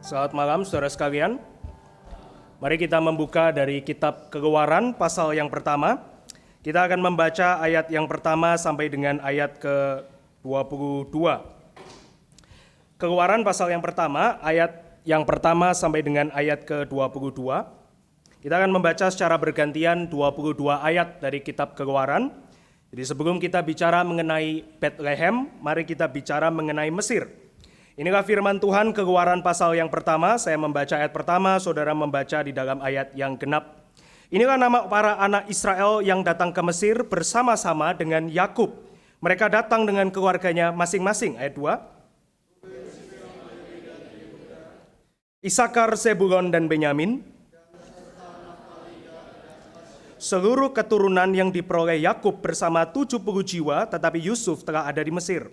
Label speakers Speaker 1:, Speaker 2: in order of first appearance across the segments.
Speaker 1: Selamat malam saudara sekalian. Mari kita membuka dari kitab Keluaran pasal yang pertama. Kita akan membaca ayat yang pertama sampai dengan ayat ke-22. Keluaran pasal yang pertama, ayat yang pertama sampai dengan ayat ke-22. Kita akan membaca secara bergantian 22 ayat dari kitab Keluaran. Jadi sebelum kita bicara mengenai Bethlehem, mari kita bicara mengenai Mesir. Inilah firman Tuhan Keluaran pasal yang pertama. Saya membaca ayat pertama, saudara membaca di dalam ayat yang genap. Inilah nama para anak Israel yang datang ke Mesir bersama-sama dengan Yakub. Mereka datang dengan keluarganya masing-masing. Ayat 2. Isakar, Zebulon, dan Benyamin. Seluruh keturunan yang diperoleh Yakub bersama 70 jiwa, tetapi Yusuf telah ada di Mesir.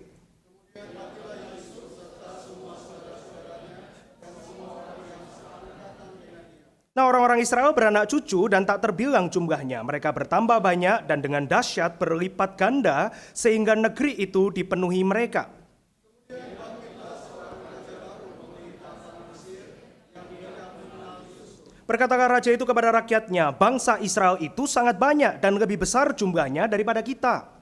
Speaker 1: Nah, orang-orang Israel beranak cucu dan tak terbilang jumlahnya. Mereka bertambah banyak dan dengan dahsyat berlipat ganda sehingga negeri itu dipenuhi mereka. Berkatalah raja itu kepada rakyatnya, bangsa Israel itu sangat banyak dan lebih besar jumlahnya daripada kita.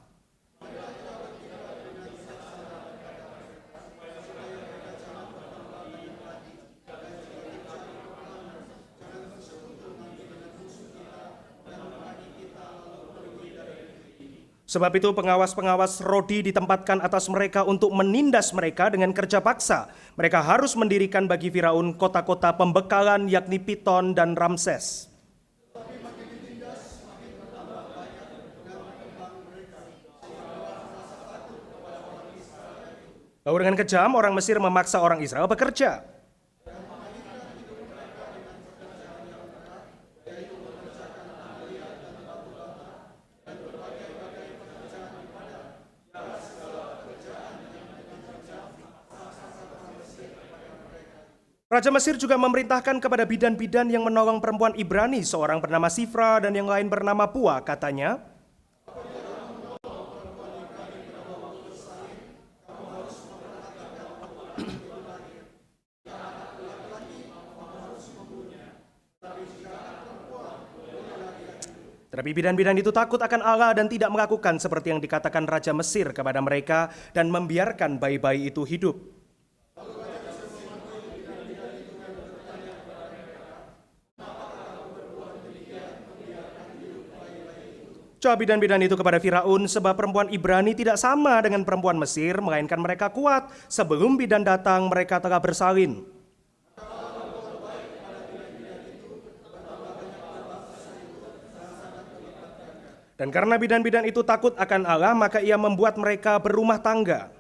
Speaker 1: Sebab itu pengawas-pengawas Rodi ditempatkan atas mereka untuk menindas mereka dengan kerja paksa. Mereka harus mendirikan bagi Firaun kota-kota pembekalan yakni Piton dan Ramses. Lalu dengan kejam orang Mesir memaksa orang Israel bekerja. Raja Mesir juga memerintahkan kepada bidan-bidan yang menolong perempuan Ibrani, seorang bernama Sifra dan yang lain bernama Pua, katanya, tetapi bidan-bidan itu takut akan Allah dan tidak melakukan seperti yang dikatakan Raja Mesir kepada mereka dan membiarkan bayi-bayi itu hidup. Jawab bidan-bidan itu kepada Firaun, sebab perempuan Ibrani tidak sama dengan perempuan Mesir, melainkan mereka kuat. Sebelum bidan datang, mereka telah bersalin. Dan karena bidan-bidan itu takut akan Allah, maka ia membuat mereka berumah tangga.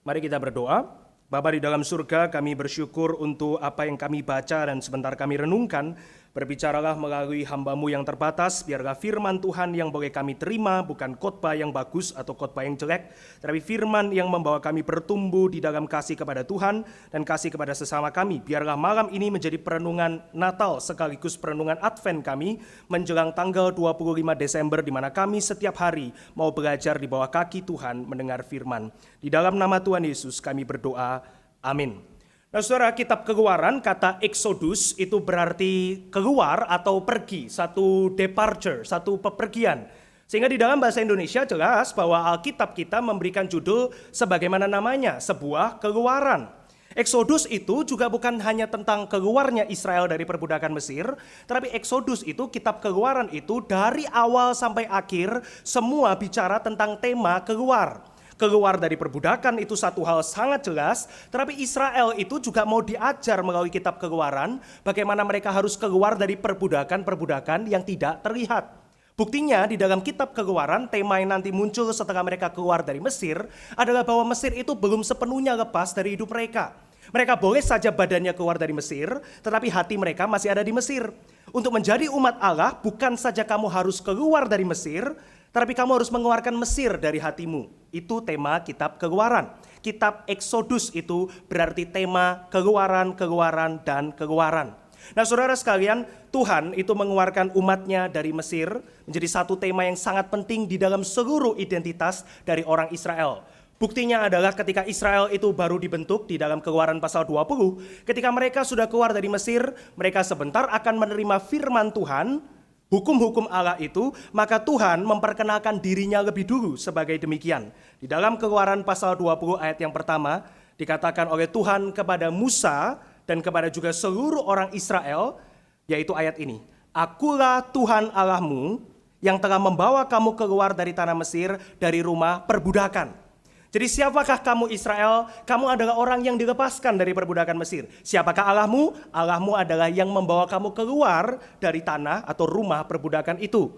Speaker 1: Mari kita berdoa. Bapa di dalam surga, kami bersyukur untuk apa yang kami baca dan sebentar kami renungkan. Berbicaralah melalui hamba-Mu yang terbatas, biarlah firman Tuhan yang boleh kami terima, bukan khotbah yang bagus atau khotbah yang jelek, tetapi firman yang membawa kami bertumbuh di dalam kasih kepada Tuhan dan kasih kepada sesama kami. Biarlah malam ini menjadi perenungan Natal sekaligus perenungan Advent kami menjelang tanggal 25 Desember di mana kami setiap hari mau belajar di bawah kaki Tuhan mendengar firman. Di dalam nama Tuhan Yesus kami berdoa. Amin. Nah, saudara, kitab Keluaran, kata Exodus itu berarti keluar atau pergi, satu departure, satu pepergian. Sehingga di dalam bahasa Indonesia jelas bahwa Alkitab kita memberikan judul sebagaimana namanya, sebuah keluaran. Exodus itu juga bukan hanya tentang keluarnya Israel dari perbudakan Mesir, tetapi Exodus itu, kitab Keluaran itu dari awal sampai akhir semua bicara tentang tema keluar. Keluar dari perbudakan itu satu hal sangat jelas, tetapi Israel itu juga mau diajar melalui kitab Keluaran bagaimana mereka harus keluar dari perbudakan-perbudakan yang tidak terlihat. Buktinya di dalam kitab Keluaran, tema yang nanti muncul setelah mereka keluar dari Mesir adalah bahwa Mesir itu belum sepenuhnya lepas dari hidup mereka. Mereka boleh saja badannya keluar dari Mesir, tetapi hati mereka masih ada di Mesir. Untuk menjadi umat Allah, bukan saja kamu harus keluar dari Mesir, tetapi kamu harus mengeluarkan Mesir dari hatimu. Itu tema kitab Keluaran. Kitab Exodus itu berarti tema keluaran, keluaran, dan keluaran. Nah saudara sekalian, Tuhan itu mengeluarkan umatnya dari Mesir menjadi satu tema yang sangat penting di dalam seluruh identitas dari orang Israel. Buktinya adalah ketika Israel itu baru dibentuk di dalam Keluaran pasal 20, ketika mereka sudah keluar dari Mesir, mereka sebentar akan menerima firman Tuhan, hukum-hukum Allah itu, maka Tuhan memperkenalkan dirinya lebih dulu sebagai demikian. Di dalam Keluaran pasal 20 ayat yang pertama, dikatakan oleh Tuhan kepada Musa dan kepada juga seluruh orang Israel, yaitu ayat ini. Akulah Tuhan Allahmu yang telah membawa kamu keluar dari tanah Mesir, dari rumah perbudakan. Jadi siapakah kamu Israel? Kamu adalah orang yang dilepaskan dari perbudakan Mesir. Siapakah Allahmu? Allahmu adalah yang membawa kamu keluar dari tanah atau rumah perbudakan itu.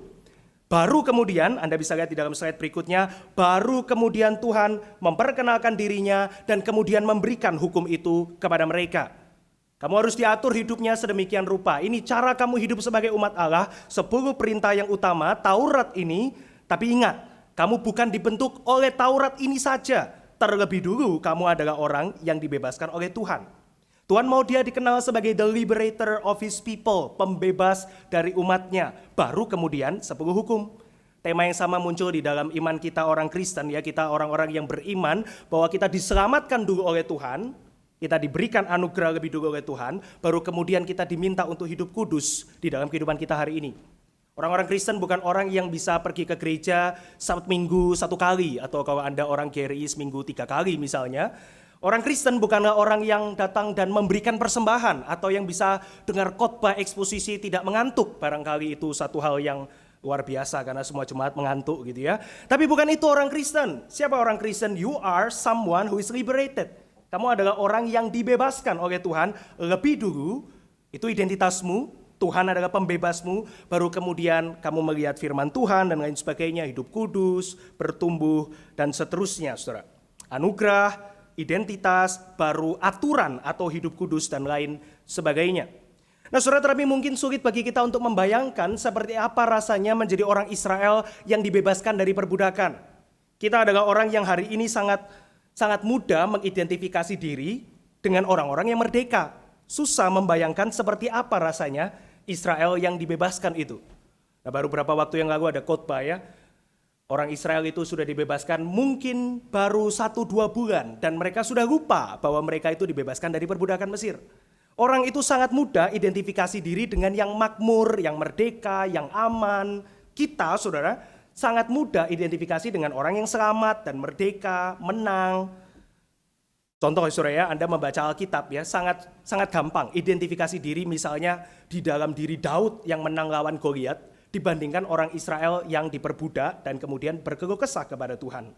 Speaker 1: Baru kemudian, Anda bisa lihat di dalam slide berikutnya, baru kemudian Tuhan memperkenalkan dirinya dan kemudian memberikan hukum itu kepada mereka. Kamu harus diatur hidupnya sedemikian rupa. Ini cara kamu hidup sebagai umat Allah, 10 perintah yang utama, Taurat ini. Tapi ingat, kamu bukan dibentuk oleh Taurat ini saja. Terlebih dulu kamu adalah orang yang dibebaskan oleh Tuhan. Tuhan mau dia dikenal sebagai the liberator of his people, pembebas dari umatnya. Baru kemudian 10 hukum. Tema yang sama muncul di dalam iman kita orang Kristen, ya, kita orang-orang yang beriman bahwa kita diselamatkan dulu oleh Tuhan. Kita diberikan anugerah lebih dulu oleh Tuhan, baru kemudian kita diminta untuk hidup kudus di dalam kehidupan kita hari ini. Orang-orang Kristen bukan orang yang bisa pergi ke gereja Sabtu Minggu 1 kali, atau kalau Anda orang GRI seminggu 3 kali misalnya. Orang Kristen bukanlah orang yang datang dan memberikan persembahan, atau yang bisa dengar khotbah eksposisi tidak mengantuk. Barangkali itu satu hal yang luar biasa karena semua jemaat mengantuk gitu ya. Tapi bukan itu orang Kristen. Siapa orang Kristen? You are someone who is liberated. Kamu adalah orang yang dibebaskan oleh Tuhan lebih dulu, itu identitasmu, Tuhan adalah pembebasmu, baru kemudian kamu melihat firman Tuhan dan lain sebagainya, hidup kudus, bertumbuh, dan seterusnya, saudara. Anugerah, identitas, baru aturan atau hidup kudus dan lain sebagainya. Nah saudara, tapi mungkin sulit bagi kita untuk membayangkan seperti apa rasanya menjadi orang Israel yang dibebaskan dari perbudakan. Kita adalah orang yang hari ini sangat mudah mengidentifikasi diri dengan orang-orang yang merdeka. Susah membayangkan seperti apa rasanya Israel yang dibebaskan itu. Nah, baru beberapa waktu yang lalu ada khotbah ya. Orang Israel itu sudah dibebaskan mungkin baru 1-2 bulan. Dan mereka sudah lupa bahwa mereka itu dibebaskan dari perbudakan Mesir. Orang itu sangat mudah identifikasi diri dengan yang makmur, yang merdeka, yang aman. Kita, saudara, sangat mudah identifikasi dengan orang yang selamat dan merdeka, menang. Contoh saudara ya, Anda membaca Alkitab ya, sangat gampang identifikasi diri misalnya di dalam diri Daud yang menang lawan Goliat dibandingkan orang Israel yang diperbudak dan kemudian berkeluh kesah kepada Tuhan.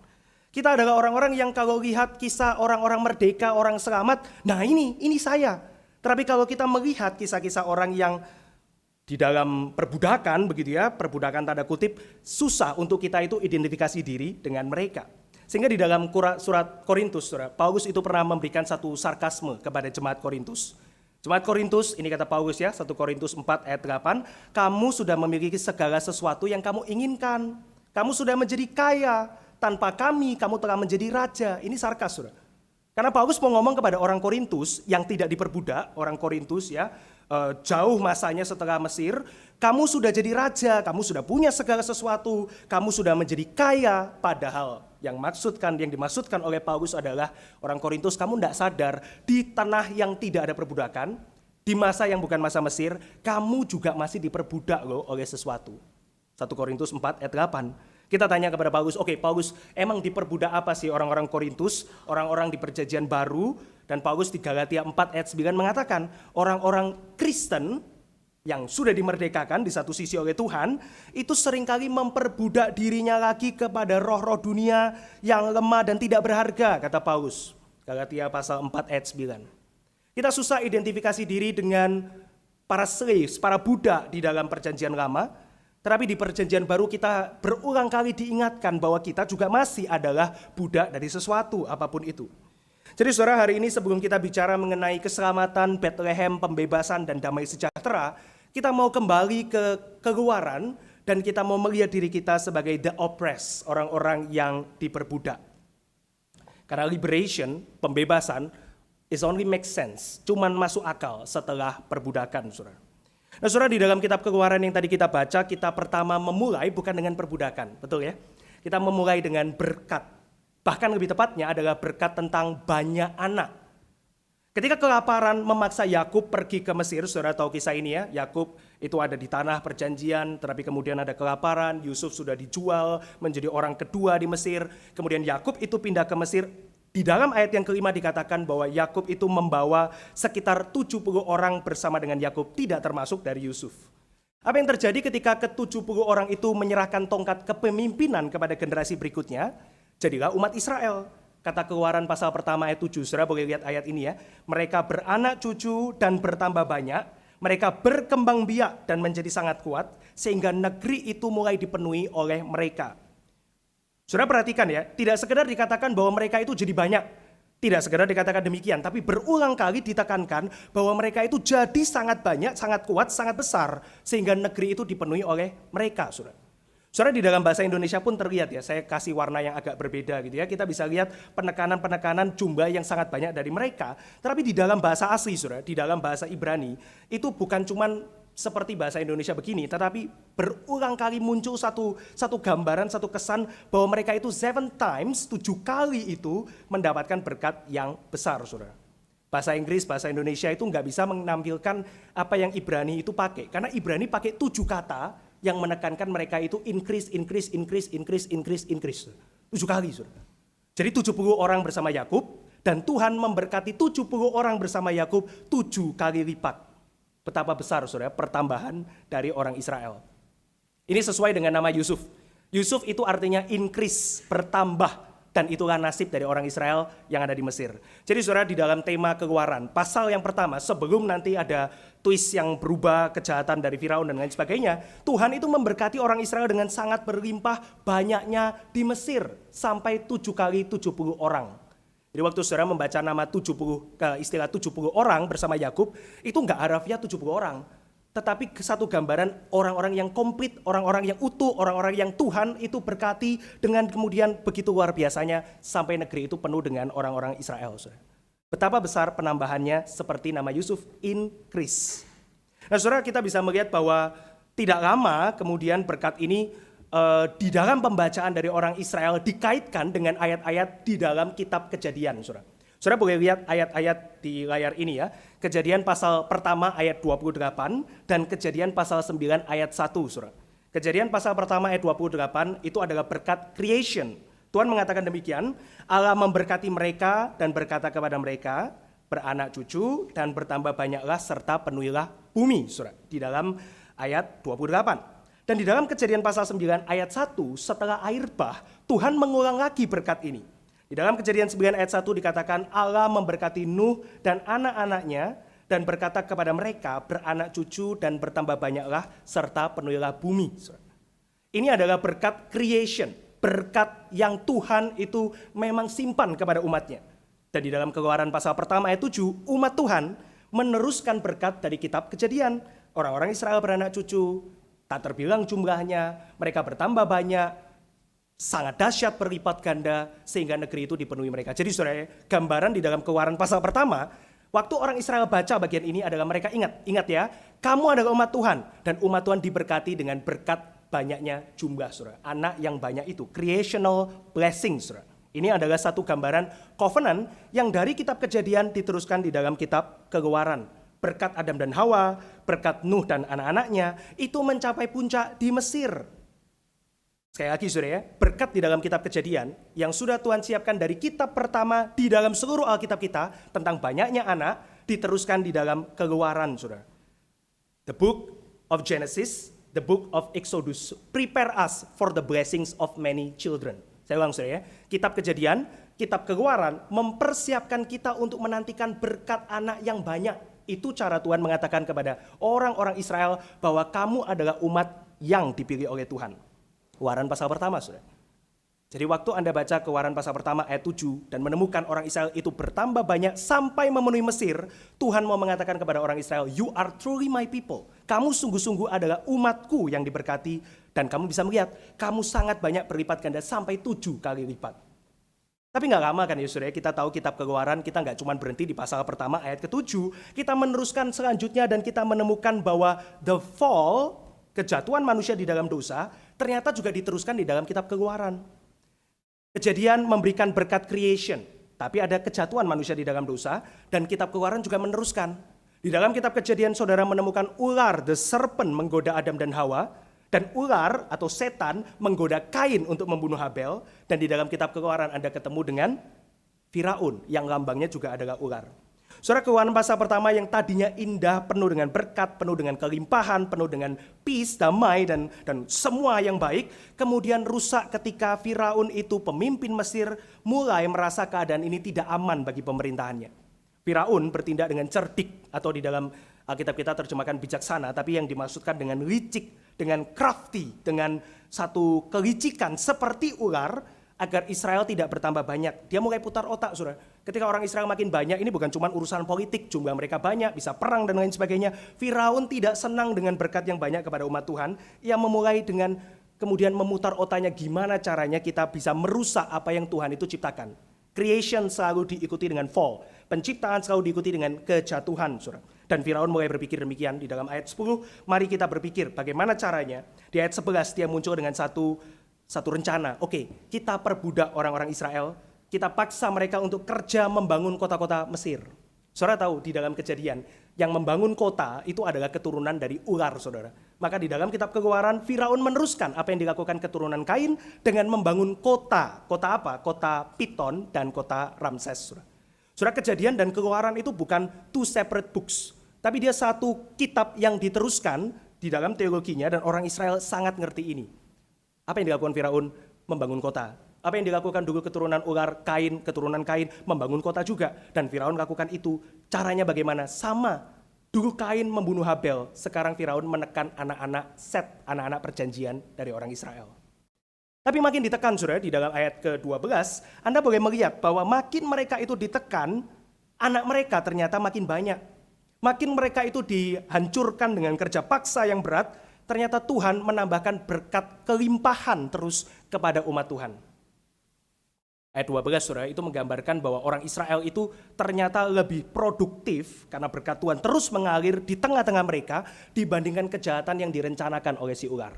Speaker 1: Kita adalah orang-orang yang kalau lihat kisah orang-orang merdeka, orang selamat, nah ini saya. Tapi kalau kita melihat kisah-kisah orang yang di dalam perbudakan begitu ya, perbudakan tanda kutip, susah untuk kita itu identifikasi diri dengan mereka. Sehingga di dalam surat Korintus, saudara, Paulus itu pernah memberikan satu sarkasme kepada jemaat Korintus. Jemaat Korintus, ini kata Paulus ya, 1 Korintus 4 ayat 8, kamu sudah memiliki segala sesuatu yang kamu inginkan. Kamu sudah menjadi kaya, tanpa kami kamu telah menjadi raja. Ini sarkas, saudara. Karena Paulus mau ngomong kepada orang Korintus yang tidak diperbudak, orang Korintus ya, jauh masanya setelah Mesir, kamu sudah jadi raja, kamu sudah punya segala sesuatu, kamu sudah menjadi kaya, padahal yang dimaksudkan oleh Paulus adalah orang Korintus, kamu tidak sadar di tanah yang tidak ada perbudakan, di masa yang bukan masa Mesir, kamu juga masih diperbudak loh oleh sesuatu. 1 Korintus 4 ayat 8. Kita tanya kepada Paulus, oke Paulus, emang diperbudak apa sih orang-orang Korintus, orang-orang di perjanjian baru? Dan Paulus di Galatia 4 ayat 9 mengatakan, orang-orang Kristen yang sudah dimerdekakan di satu sisi oleh Tuhan, itu seringkali memperbudak dirinya lagi kepada roh-roh dunia yang lemah dan tidak berharga, kata Paulus. Galatia pasal 4 ayat 9. Kita susah identifikasi diri dengan para slaves, para budak di dalam perjanjian lama. Tetapi di perjanjian baru kita berulang kali diingatkan bahwa kita juga masih adalah budak dari sesuatu apapun itu. Jadi saudara, hari ini sebelum kita bicara mengenai keselamatan, Bethlehem, pembebasan dan damai sejahtera, kita mau kembali ke Keluaran dan kita mau melihat diri kita sebagai the oppressed, orang-orang yang diperbudak. Karena liberation, pembebasan, It only makes sense, cuman masuk akal setelah perbudakan, saudara. Nah, saudara, di dalam kitab Keluaran yang tadi kita baca, kita pertama memulai bukan dengan perbudakan, betul ya? Kita memulai dengan berkat. Bahkan lebih tepatnya adalah berkat tentang banyak anak. Ketika kelaparan memaksa Yakub pergi ke Mesir, saudara tahu kisah ini ya, Yakub itu ada di tanah perjanjian, tetapi kemudian ada kelaparan, Yusuf sudah dijual menjadi orang kedua di Mesir, kemudian Yakub itu pindah ke Mesir. Di dalam ayat yang kelima dikatakan bahwa Yakub itu membawa sekitar 70 orang bersama dengan Yakub, tidak termasuk dari Yusuf. Apa yang terjadi ketika ke-70 orang itu menyerahkan tongkat kepemimpinan kepada generasi berikutnya? Jadilah umat Israel. Kata Keluaran pasal pertama ayat 7, saudara boleh lihat ayat ini ya. Mereka beranak cucu dan bertambah banyak, mereka berkembang biak dan menjadi sangat kuat, sehingga negeri itu mulai dipenuhi oleh mereka. Saudara perhatikan ya, tidak sekedar dikatakan bahwa mereka itu jadi banyak. Tidak sekedar dikatakan demikian, tapi berulang kali ditekankan bahwa mereka itu jadi sangat banyak, sangat kuat, sangat besar. Sehingga negeri itu dipenuhi oleh mereka, saudara. Saudara, di dalam bahasa Indonesia pun terlihat ya, saya kasih warna yang agak berbeda gitu ya. Kita bisa lihat penekanan-penekanan jumlah yang sangat banyak dari mereka. Tetapi di dalam bahasa asli, saudara, di dalam bahasa Ibrani, itu bukan cuman seperti bahasa Indonesia begini, tetapi berulang kali muncul satu gambaran, satu kesan bahwa mereka itu 7 times, 7 kali itu mendapatkan berkat yang besar, saudara. Bahasa Inggris, bahasa Indonesia itu nggak bisa menampilkan apa yang Ibrani itu pakai, karena Ibrani pakai 7 kata yang menekankan mereka itu increase. 7 kali, saudara. Jadi 70 orang bersama Yakub, dan Tuhan memberkati 70 orang bersama Yakub 7 kali lipat. Betapa besar, saudara, pertambahan dari orang Israel. Ini sesuai dengan nama Yusuf. Yusuf itu artinya increase, bertambah. Dan itulah nasib dari orang Israel yang ada di Mesir. Jadi saudara, di dalam tema Keluaran, pasal yang pertama, sebelum nanti ada twist yang berubah, kejahatan dari Firaun dan lain sebagainya, Tuhan itu memberkati orang Israel dengan sangat berlimpah banyaknya di Mesir. Sampai 7 kali 70 orang. Jadi waktu saudara membaca nama 70, istilah 70 orang bersama Yakub, itu enggak harafiah 70 orang. Tetapi satu gambaran orang-orang yang komplit, orang-orang yang utuh, orang-orang yang Tuhan itu berkati dengan kemudian begitu luar biasanya sampai negeri itu penuh dengan orang-orang Israel. Saudara. Betapa besar penambahannya seperti nama Yusuf, increase. Nah saudara, kita bisa melihat bahwa tidak lama kemudian berkat ini di dalam pembacaan dari orang Israel dikaitkan dengan ayat-ayat di dalam kitab Kejadian, saudara. Saudara boleh lihat ayat-ayat di layar ini ya. Kejadian pasal pertama ayat 28 dan Kejadian pasal 9 ayat 1, saudara. Kejadian pasal pertama ayat 28 itu adalah berkat creation. Tuhan mengatakan demikian, Allah memberkati mereka dan berkata kepada mereka, beranak cucu dan bertambah banyaklah serta penuhilah bumi, saudara. Di dalam ayat 28. Dan di dalam Kejadian pasal 9 ayat 1, setelah air bah, Tuhan mengulang lagi berkat ini. Di dalam Kejadian 9 ayat 1 dikatakan Allah memberkati Nuh dan anak-anaknya dan berkata kepada mereka, beranak cucu dan bertambah banyaklah serta penuhilah bumi. Ini adalah berkat creation, berkat yang Tuhan itu memang simpan kepada umatnya. Dan di dalam Keluaran pasal pertama ayat 7, umat Tuhan meneruskan berkat dari kitab Kejadian. Orang-orang Israel beranak cucu, tak terbilang jumlahnya, mereka bertambah banyak, sangat dahsyat berlipat ganda, sehingga negeri itu dipenuhi mereka. Jadi saudara, gambaran di dalam Keluaran pasal pertama, waktu orang Israel baca bagian ini adalah mereka ingat ya, kamu adalah umat Tuhan, dan umat Tuhan diberkati dengan berkat banyaknya jumlah, saudara. Anak yang banyak itu, creational blessing, saudara. Ini adalah satu gambaran covenant yang dari kitab Kejadian diteruskan di dalam kitab Keluaran. Berkat Adam dan Hawa, berkat Nuh dan anak-anaknya, itu mencapai puncak di Mesir. Sekali lagi saudara ya, berkat di dalam kitab Kejadian yang sudah Tuhan siapkan dari kitab pertama di dalam seluruh Alkitab kita tentang banyaknya anak, diteruskan di dalam Keluaran, saudara. The book of Genesis, the book of Exodus, prepare us for the blessings of many children. Saya ulang saudara ya, kitab Kejadian, kitab Keluaran mempersiapkan kita untuk menantikan berkat anak yang banyak. Itu cara Tuhan mengatakan kepada orang-orang Israel bahwa kamu adalah umat yang dipilih oleh Tuhan. Keluaran pasal pertama, saudara. Jadi waktu Anda baca Keluaran pasal pertama ayat 7 dan menemukan orang Israel itu bertambah banyak sampai memenuhi Mesir, Tuhan mau mengatakan kepada orang Israel, you are truly my people. Kamu sungguh-sungguh adalah umatku yang diberkati dan kamu bisa melihat, kamu sangat banyak berlipat ganda sampai 7 kali lipat. Tapi nggak lama kan ya saudara, kita tahu kitab Keluaran, kita nggak cuma berhenti di pasal pertama ayat ke-7, kita meneruskan selanjutnya dan kita menemukan bahwa the fall, kejatuhan manusia di dalam dosa, ternyata juga diteruskan di dalam kitab Keluaran. Kejadian memberikan berkat creation, tapi ada kejatuhan manusia di dalam dosa, dan kitab Keluaran juga meneruskan. Di dalam kitab Kejadian saudara menemukan ular, the serpent menggoda Adam dan Hawa, dan ular atau setan menggoda Kain untuk membunuh Habel. Dan di dalam kitab Keluaran Anda ketemu dengan Firaun yang lambangnya juga adalah ular. Saudara, Keluaran pasal pertama yang tadinya indah, penuh dengan berkat, penuh dengan kelimpahan, penuh dengan peace, damai, dan semua yang baik, kemudian rusak ketika Firaun itu pemimpin Mesir mulai merasa keadaan ini tidak aman bagi pemerintahannya. Firaun bertindak dengan cerdik, atau di dalam Alkitab kita terjemahkan bijaksana, tapi yang dimaksudkan dengan licik, dengan crafty, dengan satu kelicikan seperti ular, agar Israel tidak bertambah banyak. Dia mulai putar otak, saudara. Ketika orang Israel makin banyak, ini bukan cuma urusan politik, jumlah mereka banyak, bisa perang dan lain sebagainya. Firaun tidak senang dengan berkat yang banyak kepada umat Tuhan. Ia memulai dengan kemudian memutar otaknya gimana caranya kita bisa merusak apa yang Tuhan itu ciptakan. Creation selalu diikuti dengan fall. Penciptaan selalu diikuti dengan kejatuhan, saudara. Dan Firaun mulai berpikir demikian di dalam ayat 10. Mari kita berpikir bagaimana caranya. Di ayat 11 dia muncul dengan satu rencana. Oke, kita perbudak orang-orang Israel. Kita paksa mereka untuk kerja membangun kota-kota Mesir. Saudara tahu di dalam Kejadian yang membangun kota itu adalah keturunan dari ular, saudara. Maka di dalam kitab Keluaran Firaun meneruskan apa yang dilakukan keturunan Kain dengan membangun kota. Kota apa? Kota Piton dan kota Ramses, saudara. Saudara, Kejadian dan Keluaran itu bukan two separate books, tapi dia satu kitab yang diteruskan di dalam teologinya, dan orang Israel sangat ngerti ini. Apa yang dilakukan Firaun? Membangun kota. Apa yang dilakukan dulu keturunan ular, Kain, keturunan Kain, membangun kota juga. Dan Firaun lakukan itu. Caranya bagaimana? Sama. Dulu Kain membunuh Habel, sekarang Firaun menekan anak-anak Set, anak-anak perjanjian dari orang Israel. Tapi makin ditekan, saudara, di dalam ayat ke-12, Anda boleh melihat bahwa makin mereka itu ditekan, anak mereka ternyata makin banyak. Makin mereka itu dihancurkan dengan kerja paksa yang berat, ternyata Tuhan menambahkan berkat kelimpahan terus kepada umat Tuhan. Ayat 12, saudara, itu menggambarkan bahwa orang Israel itu ternyata lebih produktif karena berkat Tuhan terus mengalir di tengah-tengah mereka dibandingkan kejahatan yang direncanakan oleh si ular.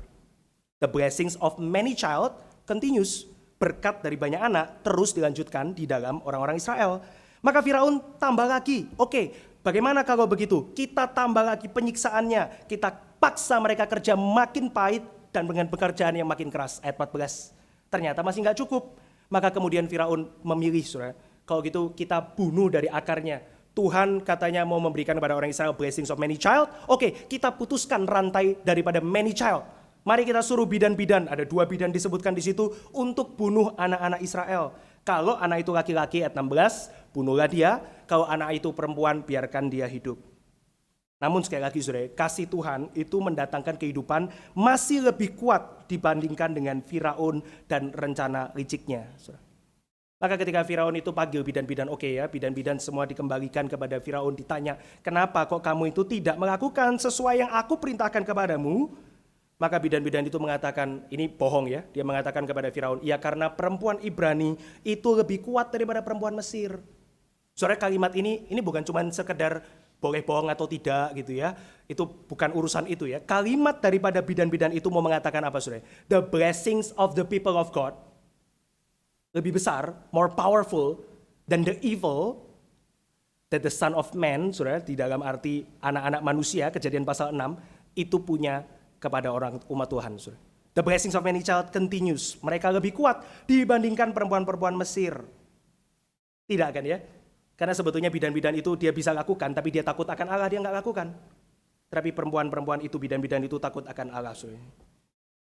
Speaker 1: The blessings of many child continues. Berkat dari banyak anak terus dilanjutkan di dalam orang-orang Israel. Maka Firaun tambah lagi. Oke, bagaimana kalau begitu? Kita tambah lagi penyiksaannya. Kita paksa mereka kerja makin pahit dan dengan pekerjaan yang makin keras. Ayat 14. Ternyata masih nggak cukup. Maka kemudian Firaun memilih, saudara. Kalau gitu kita bunuh dari akarnya. Tuhan katanya mau memberikan kepada orang Israel blessings of many child. Oke, kita putuskan rantai daripada many child. Mari kita suruh bidan-bidan, ada 2 bidan disebutkan di situ, untuk bunuh anak-anak Israel. Kalau anak itu laki-laki, ayat 16, bunuhlah dia. Kalau anak itu perempuan, biarkan dia hidup. Namun sekali lagi, saudara, kasih Tuhan itu mendatangkan kehidupan masih lebih kuat dibandingkan dengan Firaun dan rencana liciknya, saudara. Maka ketika Firaun itu panggil bidan-bidan, oke ya, bidan-bidan semua dikembalikan kepada Firaun, ditanya, kenapa kok kamu itu tidak melakukan sesuai yang aku perintahkan kepadamu? Maka bidan-bidan itu mengatakan, ini bohong ya, dia mengatakan kepada Firaun, ya karena perempuan Ibrani itu lebih kuat daripada perempuan Mesir. Saudara, kalimat ini bukan cuma sekedar boleh bohong atau tidak gitu ya, itu bukan urusan itu ya. Kalimat daripada bidan-bidan itu mau mengatakan apa, saudara? The blessings of the people of God lebih besar, more powerful than the evil that the son of man, saudara, di dalam arti anak-anak manusia, Kejadian pasal 6, itu punya kepada orang umat Tuhan, saudara. The blessings of many child continues. Mereka lebih kuat dibandingkan perempuan-perempuan Mesir. Tidak kan ya? Karena sebetulnya bidan-bidan itu dia bisa lakukan, tapi dia takut akan Allah, dia nggak lakukan. Tapi perempuan-perempuan itu, bidan-bidan itu takut akan Allah, saudara.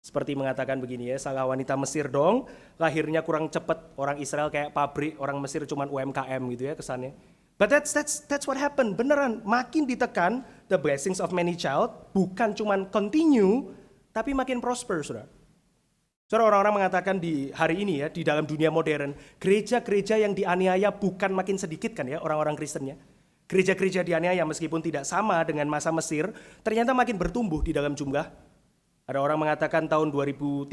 Speaker 1: Seperti mengatakan begini ya, salah wanita Mesir dong, lahirnya kurang cepat, orang Israel kayak pabrik, orang Mesir cuma UMKM gitu ya kesannya. But that's what happened, beneran, makin ditekan, the blessings of many child bukan cuma continue, tapi makin prosper, saudara. Saudara, orang-orang mengatakan di hari ini ya, di dalam dunia modern, gereja-gereja yang dianiaya bukan makin sedikit kan ya, orang-orang Kristennya. Gereja-gereja dianiaya meskipun tidak sama dengan masa Mesir, ternyata makin bertumbuh di dalam jumlah. Ada orang mengatakan tahun 2035,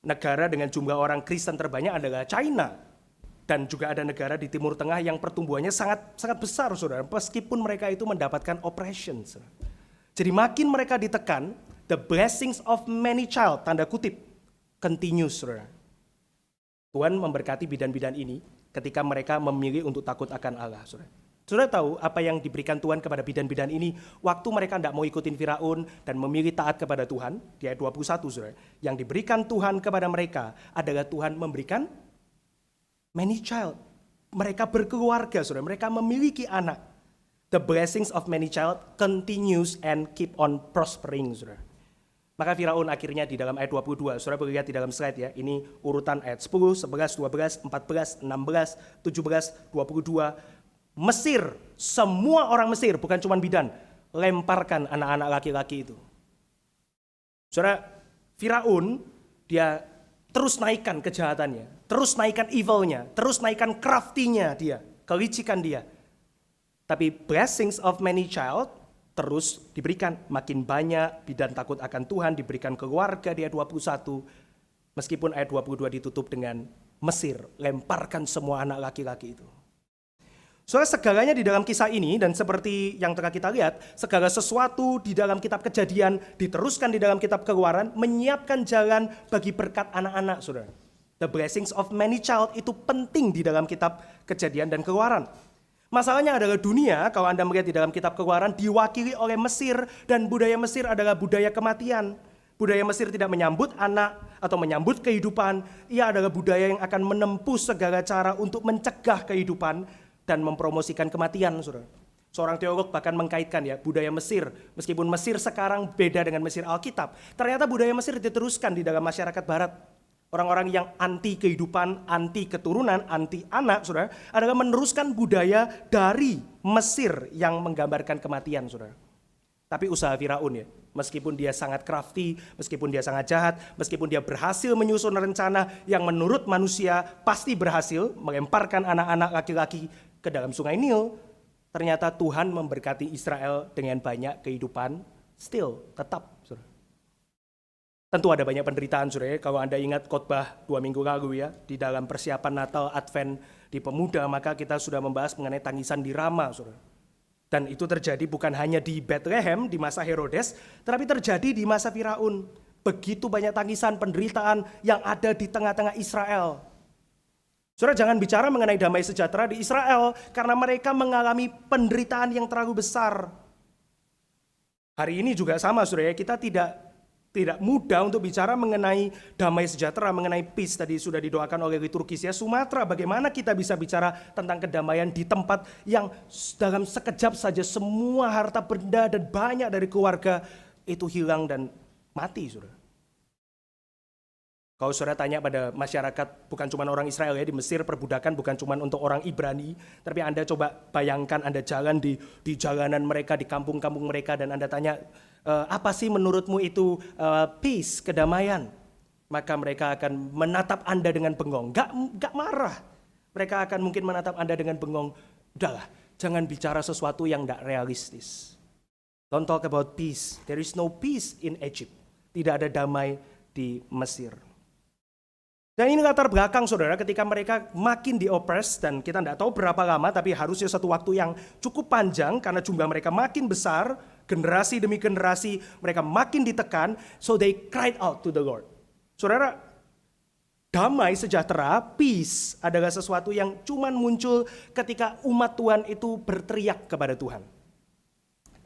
Speaker 1: negara dengan jumlah orang Kristen terbanyak adalah China. Dan juga ada negara di Timur Tengah yang pertumbuhannya sangat besar, saudara. Meskipun mereka itu mendapatkan oppression. Saudara. Jadi makin mereka ditekan, the blessings of many child, tanda kutip, continues, saudara. Tuhan memberkati bidan-bidan ini ketika mereka memilih untuk takut akan Allah, saudara. Saudara tahu apa yang diberikan Tuhan kepada bidan-bidan ini waktu mereka tidak mau ikutin Firaun dan memilih taat kepada Tuhan, di ayat 21, saudara. Yang diberikan Tuhan kepada mereka adalah Tuhan memberikan many child. Mereka berkeluarga, saudara. Mereka memiliki anak. The blessings of many child continues and keep on prospering, saudara. Maka Firaun akhirnya di dalam ayat 22, saudara boleh lihat di dalam slide ya. Ini urutan ayat 10, 11, 12, 14, 16, 17, 22. Mesir, semua orang Mesir, bukan cuma bidan, lemparkan anak-anak laki-laki itu. Saudara, Firaun, dia terus naikkan kejahatannya, terus naikkan evilnya, terus naikkan crafty-nya dia, kelicikan dia. Tapi blessings of many child terus diberikan, makin banyak bidan takut akan Tuhan, diberikan keluarga di ayat 21, meskipun ayat 22 ditutup dengan Mesir, lemparkan semua anak laki-laki itu. Soalnya segalanya di dalam kisah ini, dan seperti yang telah kita lihat, segala sesuatu di dalam kitab Kejadian diteruskan di dalam kitab Keluaran, menyiapkan jalan bagi berkat anak-anak, saudara. The blessings of many child itu penting di dalam kitab Kejadian dan Keluaran. Masalahnya adalah dunia, kalau Anda melihat di dalam kitab Keluaran, diwakili oleh Mesir, dan budaya Mesir adalah budaya kematian. Budaya Mesir tidak menyambut anak atau menyambut kehidupan, ia adalah budaya yang akan menempuh segala cara untuk mencegah kehidupan, dan mempromosikan kematian, saudara. Seorang teolog bahkan mengkaitkan ya, budaya Mesir, meskipun Mesir sekarang beda dengan Mesir Alkitab, ternyata budaya Mesir diteruskan di dalam masyarakat barat. Orang-orang yang anti kehidupan, anti keturunan, anti anak, saudara, adalah meneruskan budaya dari Mesir yang menggambarkan kematian, saudara. Tapi usaha Firaun ya, meskipun dia sangat crafty, meskipun dia sangat jahat, meskipun dia berhasil menyusun rencana yang menurut manusia pasti berhasil, melemparkan anak-anak laki-laki ke dalam sungai Nil, ternyata Tuhan memberkati Israel dengan banyak kehidupan, tetap. Saudara. Tentu ada banyak penderitaan, saudara. Kalau Anda ingat khotbah 2 minggu lalu ya, di dalam persiapan Natal Advent di Pemuda, maka kita sudah membahas mengenai tangisan di Rama, saudara. Dan itu terjadi bukan hanya di Bethlehem di masa Herodes, tetapi terjadi di masa Firaun. Begitu banyak tangisan, penderitaan yang ada di tengah-tengah Israel. Saudara jangan bicara mengenai damai sejahtera di Israel karena mereka mengalami penderitaan yang terlalu besar. Hari ini juga sama, saudara, kita tidak mudah untuk bicara mengenai damai sejahtera, mengenai peace. Tadi sudah didoakan oleh liturgis ya, Sumatera. Bagaimana kita bisa bicara tentang kedamaian di tempat yang dalam sekejap saja semua harta benda dan banyak dari keluarga itu hilang dan mati, saudara. Kalau saudara tanya pada masyarakat, bukan cuma orang Israel ya, di Mesir perbudakan bukan cuma untuk orang Ibrani, tapi Anda coba bayangkan Anda jalan di jalanan mereka, di kampung-kampung mereka, dan Anda tanya, apa sih menurutmu itu peace, kedamaian? Maka mereka akan menatap Anda dengan bengong, gak marah. Mereka akan mungkin menatap Anda dengan bengong, udahlah, jangan bicara sesuatu yang gak realistis. Don't talk about peace, there is no peace in Egypt. Tidak ada damai di Mesir. Dan ini latar belakang, saudara, ketika mereka makin diopres, dan kita tidak tahu berapa lama, tapi harusnya satu waktu yang cukup panjang, karena jumlah mereka makin besar, generasi demi generasi, mereka makin ditekan, so they cried out to the Lord. Saudara, damai sejahtera, peace, adalah sesuatu yang cuman muncul ketika umat Tuhan itu berteriak kepada Tuhan.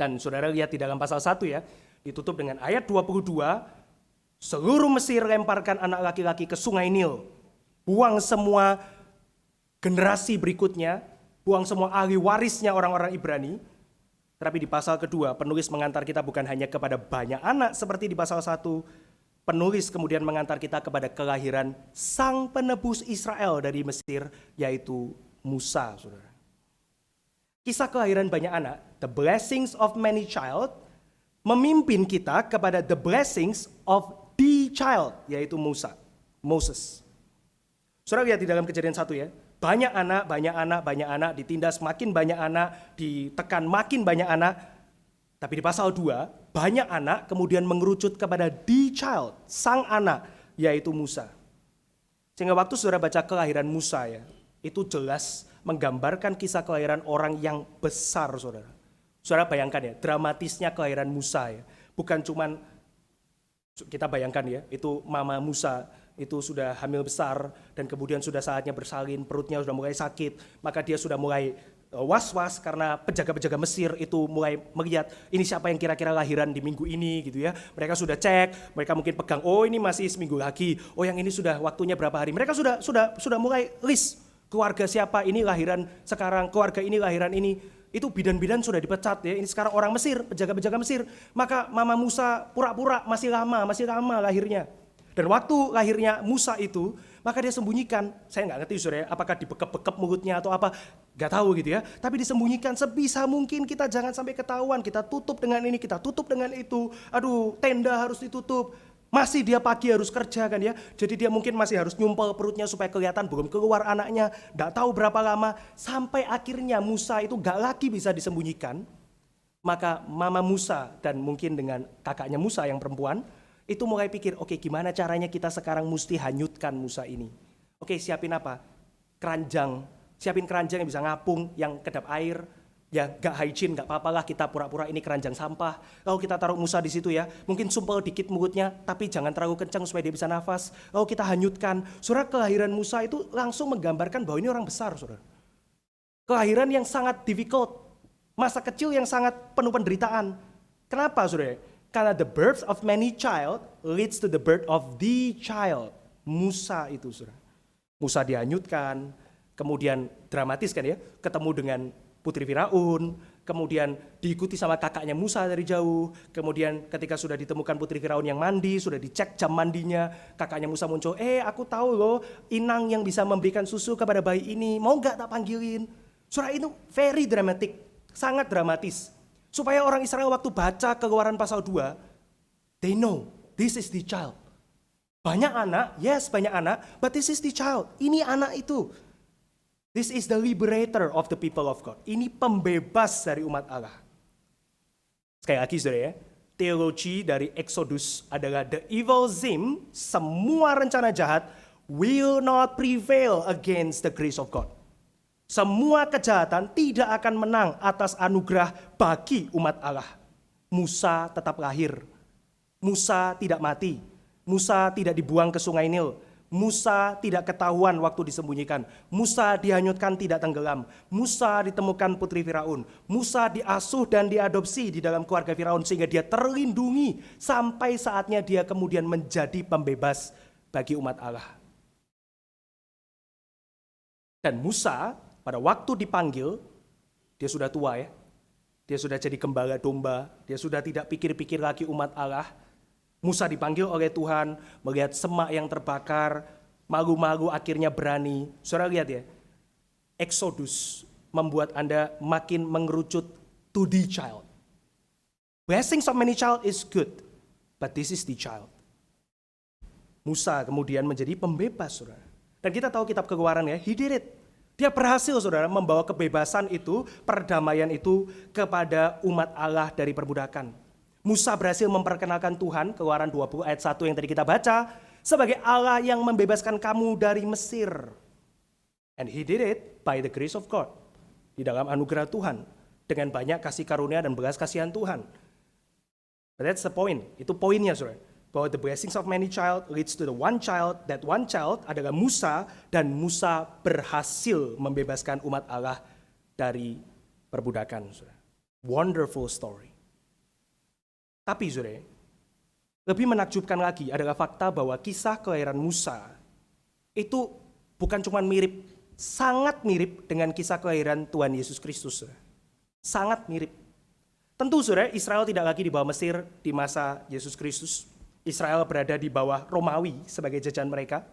Speaker 1: Dan saudara lihat di dalam pasal 1 ya, ditutup dengan ayat 22, seluruh Mesir lemparkan anak laki-laki ke sungai Nil. Buang semua generasi berikutnya, buang semua ahli warisnya orang-orang Ibrani. Tapi di pasal kedua, penulis mengantar kita bukan hanya kepada banyak anak seperti di pasal 1. Penulis kemudian mengantar kita kepada kelahiran sang penebus Israel dari Mesir, yaitu Musa, saudara. Kisah kelahiran banyak anak, the blessings of many child, memimpin kita kepada the blessings of the child, yaitu Moses. Saudara lihat di dalam Kejadian 1 ya, banyak anak, ditindas makin banyak anak, ditekan makin banyak anak. Tapi di pasal 2, banyak anak kemudian mengerucut kepada the child, sang anak, yaitu Musa. Sehingga waktu saudara baca kelahiran Musa ya, itu jelas menggambarkan kisah kelahiran orang yang besar, saudara. Saudara bayangkan ya, dramatisnya kelahiran Musa ya. Bukan cuman, kita bayangkan ya, itu mama Musa itu sudah hamil besar dan kemudian sudah saatnya bersalin, perutnya sudah mulai sakit, maka dia sudah mulai was-was karena penjaga-penjaga Mesir itu mulai melihat ini siapa yang kira-kira lahiran di minggu ini gitu ya. Mereka sudah cek, mereka mungkin pegang, oh ini masih seminggu lagi, oh yang ini sudah waktunya berapa hari. Mereka sudah mulai list keluarga siapa ini lahiran sekarang, keluarga ini lahiran ini. Itu bidan-bidan sudah dipecat ya, ini sekarang orang Mesir, penjaga-penjaga Mesir. Maka mama Musa pura-pura masih lama lahirnya. Dan waktu lahirnya Musa itu, maka dia sembunyikan. Saya nggak ngerti saudara, apakah dibekep-bekep mulutnya atau apa, nggak tahu gitu ya. Tapi disembunyikan sebisa mungkin, kita jangan sampai ketahuan. Kita tutup dengan ini, kita tutup dengan itu. Aduh, tenda harus ditutup. Masih dia pagi harus kerja kan ya. Jadi dia mungkin masih harus nyumpel perutnya supaya kelihatan belum keluar anaknya. Nggak tahu berapa lama. Sampai akhirnya Musa itu nggak lagi bisa disembunyikan. Maka mama Musa dan mungkin dengan kakaknya Musa yang perempuan, itu mulai pikir, oke, gimana caranya kita sekarang mesti hanyutkan Musa ini. Oke, siapin apa? Keranjang. Siapin keranjang yang bisa ngapung, yang kedap air. Ya gak hygiene, gak apa-apalah kita pura-pura ini keranjang sampah. Lalu kita taruh Musa di situ ya. Mungkin sumpel dikit mulutnya, tapi jangan terlalu kencang supaya dia bisa nafas. Lalu kita hanyutkan. Saudara, kelahiran Musa itu langsung menggambarkan bahwa ini orang besar, saudara. Kelahiran yang sangat difficult. Masa kecil yang sangat penuh penderitaan. Kenapa, saudara? Karena the birth of many child leads to the birth of the child. Musa itu, saudara. Musa dihanyutkan, kemudian dramatis kan ya, ketemu dengan putri Firaun, kemudian diikuti sama kakaknya Musa dari jauh, kemudian ketika sudah ditemukan putri Firaun yang mandi, sudah dicek jam mandinya, kakaknya Musa muncul, aku tahu loh inang yang bisa memberikan susu kepada bayi ini, mau gak tak panggilin? Surah itu very dramatic, sangat dramatis. Supaya orang Israel waktu baca Keluaran pasal 2, they know this is the child. Banyak anak, yes banyak anak, but this is the child. Ini anak itu. This is the liberator of the people of God. Ini pembebas dari umat Allah. Sekali lagi saudara ya, teologi dari Exodus adalah the evil zim, semua rencana jahat will not prevail against the grace of God. Semua kejahatan tidak akan menang atas anugerah bagi umat Allah. Musa tetap lahir. Musa tidak mati. Musa tidak dibuang ke sungai Nil. Musa tidak ketahuan waktu disembunyikan. Musa dihanyutkan tidak tenggelam. Musa ditemukan putri Firaun. Musa diasuh dan diadopsi di dalam keluarga Firaun sehingga dia terlindungi sampai saatnya dia kemudian menjadi pembebas bagi umat Allah. Dan Musa pada waktu dipanggil, dia sudah tua ya. Dia sudah jadi gembala domba. Dia sudah tidak pikir-pikir lagi umat Allah. Musa dipanggil oleh Tuhan, melihat semak yang terbakar, malu-malu akhirnya berani. Saudara lihat ya, Exodus membuat Anda makin mengerucut to the child. Blessings of many child is good, but this is the child. Musa kemudian menjadi pembebas, saudara. Dan kita tahu kitab Keluaran ya, he did it. Dia berhasil, saudara, membawa kebebasan itu, perdamaian itu kepada umat Allah dari perbudakan. Musa berhasil memperkenalkan Tuhan, Keluaran 20 ayat 1 yang tadi kita baca, sebagai Allah yang membebaskan kamu dari Mesir. And he did it by the grace of God. Di dalam anugerah Tuhan. Dengan banyak kasih karunia dan belas kasihan Tuhan. But that's the point. Itu poinnya, saudara. Bahwa the blessings of many child leads to the one child. That one child adalah Musa. Dan Musa berhasil membebaskan umat Allah dari perbudakan, saudara. Wonderful story. Tapi saudara, lebih menakjubkan lagi adalah fakta bahwa kisah kelahiran Musa itu bukan cuma mirip, sangat mirip dengan kisah kelahiran Tuhan Yesus Kristus. Saudara. Sangat mirip. Tentu saudara, Israel tidak lagi di bawah Mesir di masa Yesus Kristus. Israel berada di bawah Romawi sebagai jajahan mereka.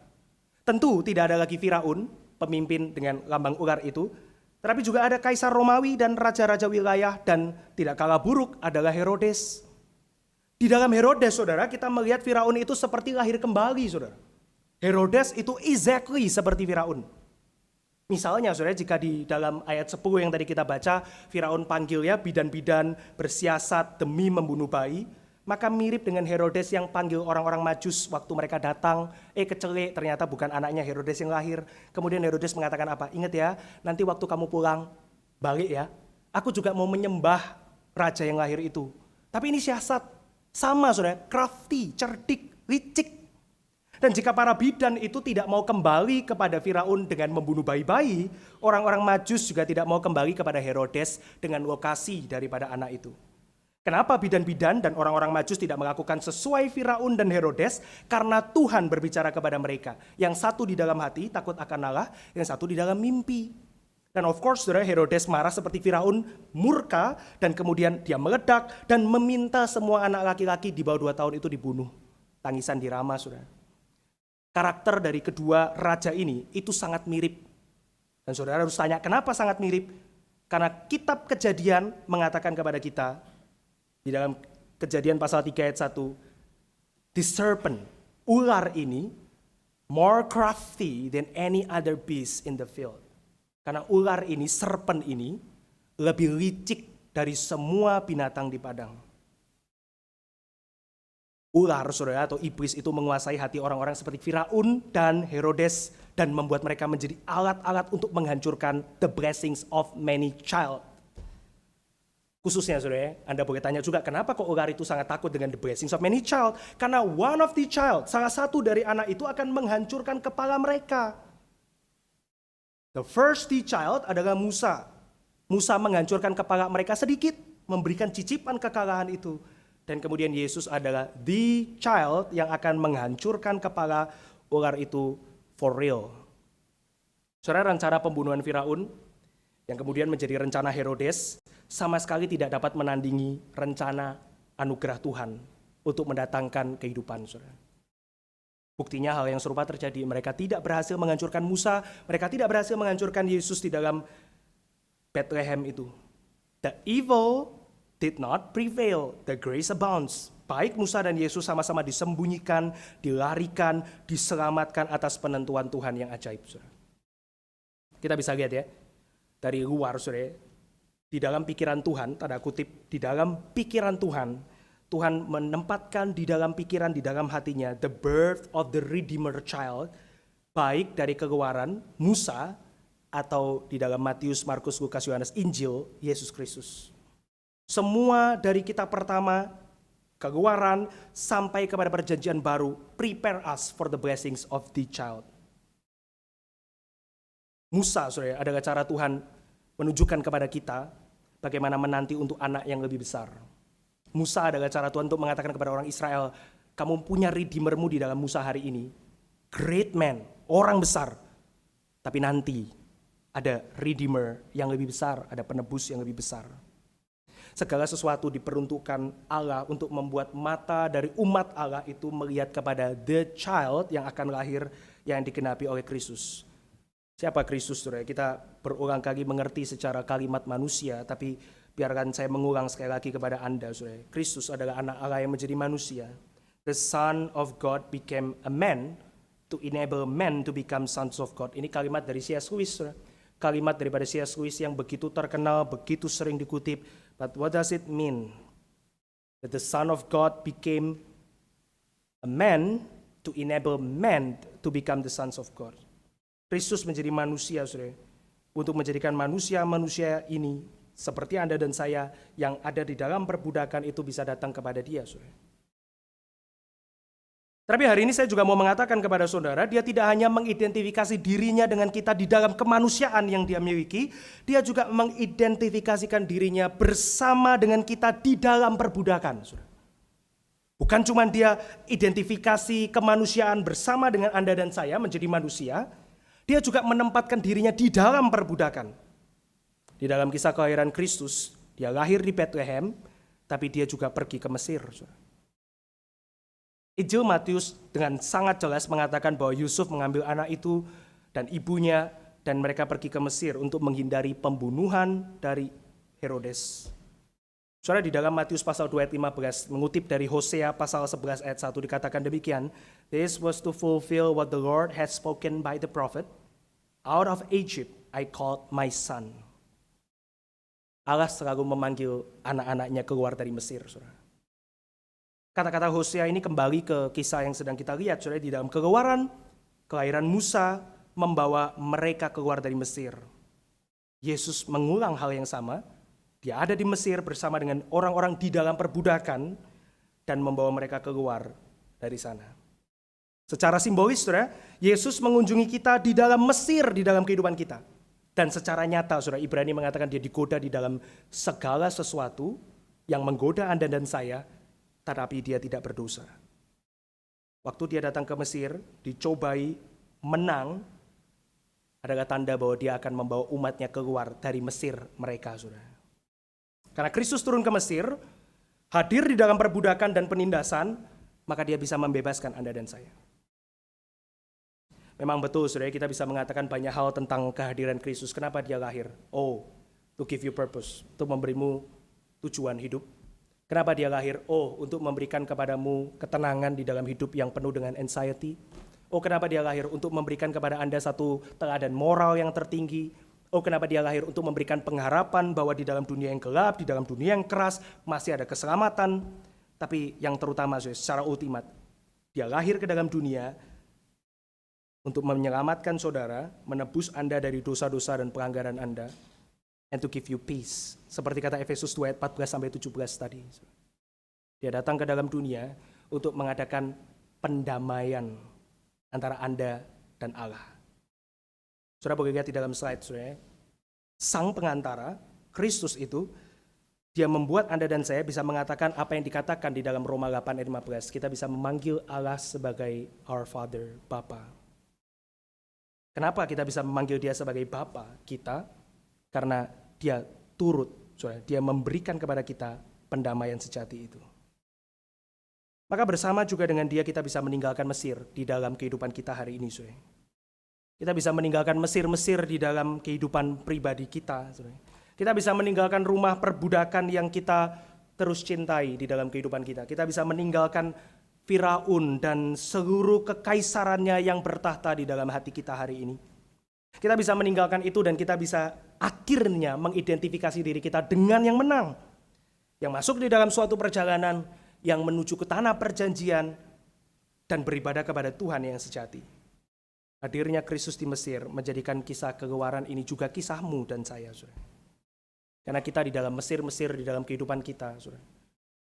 Speaker 1: Tentu tidak ada lagi Firaun, pemimpin dengan lambang ular itu. Tetapi juga ada kaisar Romawi dan raja-raja wilayah, dan tidak kalah buruk adalah Herodes. Di dalam Herodes, saudara, kita melihat Firaun itu seperti lahir kembali, saudara. Herodes itu exactly seperti Firaun. Misalnya, saudara, jika di dalam ayat 10 yang tadi kita baca, Firaun panggil ya bidan-bidan bersiasat demi membunuh bayi, Maka mirip dengan Herodes yang panggil orang-orang Majus waktu mereka datang, kecelek, ternyata bukan anaknya Herodes yang lahir. Kemudian Herodes mengatakan apa? Ingat ya, nanti waktu kamu pulang, balik ya. Aku juga mau menyembah raja yang lahir itu. Tapi ini siasat, sama saudara, crafty, cerdik, licik. Dan jika para bidan itu tidak mau kembali kepada Firaun dengan membunuh bayi-bayi, orang-orang Majus juga tidak mau kembali kepada Herodes dengan lokasi daripada anak itu. Kenapa bidan-bidan dan orang-orang Majus tidak melakukan sesuai Firaun dan Herodes? Karena Tuhan berbicara kepada mereka. Yang satu di dalam hati takut akan Allah, yang satu di dalam mimpi. Dan of course saudara, Herodes marah seperti Firaun, murka, dan kemudian dia meledak dan meminta semua anak laki-laki di bawah 2 tahun itu dibunuh. Tangisan di Rama saudara. Karakter dari kedua raja ini itu sangat mirip. Dan saudara harus tanya kenapa sangat mirip? Karena kitab Kejadian mengatakan kepada kita, di dalam Kejadian pasal 3 ayat 1, the serpent, ular ini, more crafty than any other beast in the field. Karena ular ini, serpent ini, lebih licik dari semua binatang di padang. Ular, saudara, atau iblis itu menguasai hati orang-orang seperti Firaun dan Herodes dan membuat mereka menjadi alat-alat untuk menghancurkan the blessings of many child. Khususnya saudara, Anda boleh tanya juga kenapa kok ular itu sangat takut dengan the blessings of many child? Karena one of the child, salah satu dari anak itu akan menghancurkan kepala mereka. The first child adalah Musa. Musa menghancurkan kepala mereka sedikit, memberikan cicipan kekalahan itu. Dan kemudian Yesus adalah the child yang akan menghancurkan kepala ular itu for real. Saudara, rencana pembunuhan Firaun yang kemudian menjadi rencana Herodes sama sekali tidak dapat menandingi rencana anugerah Tuhan untuk mendatangkan kehidupan, saudara. Buktinya hal yang serupa terjadi. Mereka tidak berhasil menghancurkan Musa, mereka tidak berhasil menghancurkan Yesus di dalam Bethlehem itu. The evil did not prevail, the grace abounds. Baik Musa dan Yesus sama-sama disembunyikan, dilarikan, diselamatkan atas penentuan Tuhan yang ajaib, saudara. Kita bisa lihat ya, dari luar, saudara, di dalam pikiran Tuhan, tanda kutip, di dalam pikiran Tuhan, Tuhan menempatkan di dalam pikiran, di dalam hatinya, the birth of the Redeemer child, baik dari Keluaran, Musa, atau di dalam Matius, Markus, Lukas, Yohanes, Injil, Yesus Kristus. Semua dari kitab pertama, Keluaran, sampai kepada perjanjian baru, prepare us for the blessings of the child. Musa, saudara, adalah cara Tuhan menunjukkan kepada kita bagaimana menanti untuk anak yang lebih besar. Musa adalah cara Tuhan untuk mengatakan kepada orang Israel, kamu punya redeemermu di dalam Musa hari ini. Great man, orang besar. Tapi nanti ada redeemer yang lebih besar, ada penebus yang lebih besar. Segala sesuatu diperuntukkan Allah untuk membuat mata dari umat Allah itu melihat kepada the child yang akan lahir yang digenapi oleh Kristus. Siapa Kristus, saudara? Kita berulang kali mengerti secara kalimat manusia, tapi biarkan saya mengulang sekali lagi kepada Anda, saudara. Kristus adalah anak Allah yang menjadi manusia. The Son of God became a man to enable men to become sons of God. Ini kalimat dari C.S. Lewis, saudara. Kalimat daripada C.S. Lewis yang begitu terkenal, begitu sering dikutip. But what does it mean? That the Son of God became a man to enable men to become the sons of God. Kristus menjadi manusia, saudara, untuk menjadikan manusia-manusia ini seperti Anda dan saya yang ada di dalam perbudakan itu bisa datang kepada Dia, saudara. Tapi hari ini saya juga mau mengatakan kepada saudara, Dia tidak hanya mengidentifikasi dirinya dengan kita di dalam kemanusiaan yang Dia miliki, Dia juga mengidentifikasikan dirinya bersama dengan kita di dalam perbudakan, saudara. Bukan cuma Dia identifikasi kemanusiaan bersama dengan Anda dan saya menjadi manusia, Dia juga menempatkan dirinya di dalam perbudakan. Di dalam kisah kelahiran Kristus, Dia lahir di Bethlehem, tapi Dia juga pergi ke Mesir. Injil Matius dengan sangat jelas mengatakan bahwa Yusuf mengambil anak itu dan ibunya dan mereka pergi ke Mesir untuk menghindari pembunuhan dari Herodes. Saudara, di dalam Matius pasal 2 ayat 15 mengutip dari Hosea pasal 11 ayat 1 dikatakan demikian, this was to fulfill what the Lord had spoken by the prophet, out of Egypt I called my son. Allah selalu memanggil anak-anaknya keluar dari Mesir, saudara. Kata-kata Hosea ini kembali ke kisah yang sedang kita lihat, saudara, di dalam Keluaran, kelahiran Musa membawa mereka keluar dari Mesir. Yesus mengulang hal yang sama. Dia ada di Mesir bersama dengan orang-orang di dalam perbudakan dan membawa mereka keluar dari sana. Secara simbolis, saudara, Yesus mengunjungi kita di dalam Mesir, di dalam kehidupan kita. Dan secara nyata, saudara, Ibrani mengatakan dia digoda di dalam segala sesuatu yang menggoda Anda dan saya, tetapi dia tidak berdosa. Waktu dia datang ke Mesir, dicobai, menang, adalah tanda bahwa dia akan membawa umatnya keluar dari Mesir mereka, saudara. Karena Kristus turun ke Mesir, hadir di dalam perbudakan dan penindasan, maka dia bisa membebaskan Anda dan saya. Memang betul, saudara, kita bisa mengatakan banyak hal tentang kehadiran Kristus. Kenapa dia lahir? Oh, to give you purpose, untuk memberimu tujuan hidup. Kenapa dia lahir? Oh, untuk memberikan kepadamu ketenangan di dalam hidup yang penuh dengan anxiety. Oh, kenapa dia lahir? Untuk memberikan kepada Anda satu teladan moral yang tertinggi. Oh, kenapa dia lahir? Untuk memberikan pengharapan bahwa di dalam dunia yang gelap, di dalam dunia yang keras, masih ada keselamatan. Tapi yang terutama, secara ultimat, dia lahir ke dalam dunia untuk menyelamatkan saudara, menebus Anda dari dosa-dosa dan pelanggaran Anda, and to give you peace. Seperti kata Efesus 2 ayat 14-17 tadi. Dia datang ke dalam dunia untuk mengadakan pendamaian antara Anda dan Allah. Saudara boleh lihat di dalam slide, saudara. Sang pengantara, Kristus itu, dia membuat Anda dan saya bisa mengatakan apa yang dikatakan di dalam Roma 8 ayat 15. Kita bisa memanggil Allah sebagai our Father, Bapa. Kenapa kita bisa memanggil dia sebagai Bapa kita? Karena dia turut, saudara, dia memberikan kepada kita pendamaian sejati itu. Maka bersama juga dengan dia kita bisa meninggalkan Mesir di dalam kehidupan kita hari ini, saudara. Kita bisa meninggalkan Mesir di dalam kehidupan pribadi kita, saudara. Kita bisa meninggalkan rumah perbudakan yang kita terus cintai di dalam kehidupan kita. Kita bisa meninggalkan Firaun dan seluruh kekaisarannya yang bertahta di dalam hati kita hari ini. Kita bisa meninggalkan itu dan kita bisa akhirnya mengidentifikasi diri kita dengan yang menang. Yang masuk di dalam suatu perjalanan yang menuju ke tanah perjanjian dan beribadah kepada Tuhan yang sejati. Hadirnya Kristus di Mesir menjadikan kisah Keluaran ini juga kisahmu dan saya, saudara. Karena kita di dalam Mesir di dalam kehidupan kita, saudara.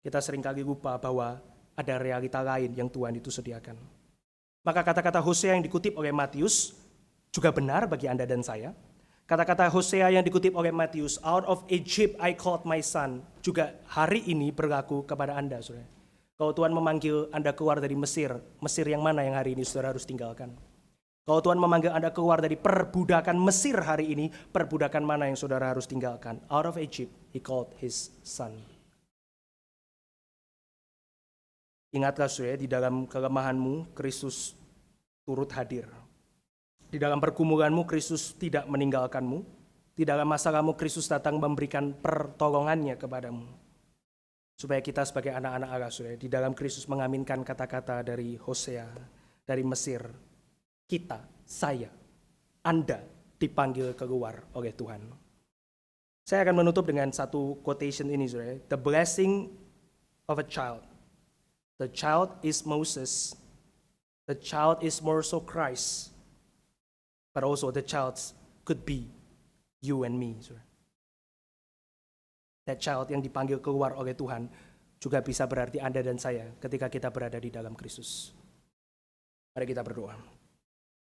Speaker 1: Kita seringkali lupa bahwa ada realita lain yang Tuhan itu sediakan. Maka kata-kata Hosea yang dikutip oleh Matius juga benar bagi Anda dan saya. Kata-kata Hosea yang dikutip oleh Matius, out of Egypt I called my son, juga hari ini berlaku kepada Anda, saudara. Kalau Tuhan memanggil Anda keluar dari Mesir, Mesir yang mana yang hari ini saudara harus tinggalkan? Kalau Tuhan memanggil Anda keluar dari perbudakan Mesir hari ini, perbudakan mana yang saudara harus tinggalkan? Out of Egypt he called his son. Ingatlah, saudara, di dalam kelemahanmu, Kristus turut hadir. Di dalam pergumulanmu, Kristus tidak meninggalkanmu. Di dalam masalahmu, Kristus datang memberikan pertolongannya kepadamu. Supaya kita sebagai anak-anak Allah, saudara, di dalam Kristus mengaminkan kata-kata dari Hosea, dari Mesir. Kita, saya, Anda dipanggil keluar oleh Tuhan. Saya akan menutup dengan satu quotation ini, saudara. The blessing of a child. The child is Moses. The child is more so Christ. But also the child could be you and me. That child yang dipanggil keluar oleh Tuhan juga bisa berarti Anda dan saya ketika kita berada di dalam Kristus. Mari kita berdoa.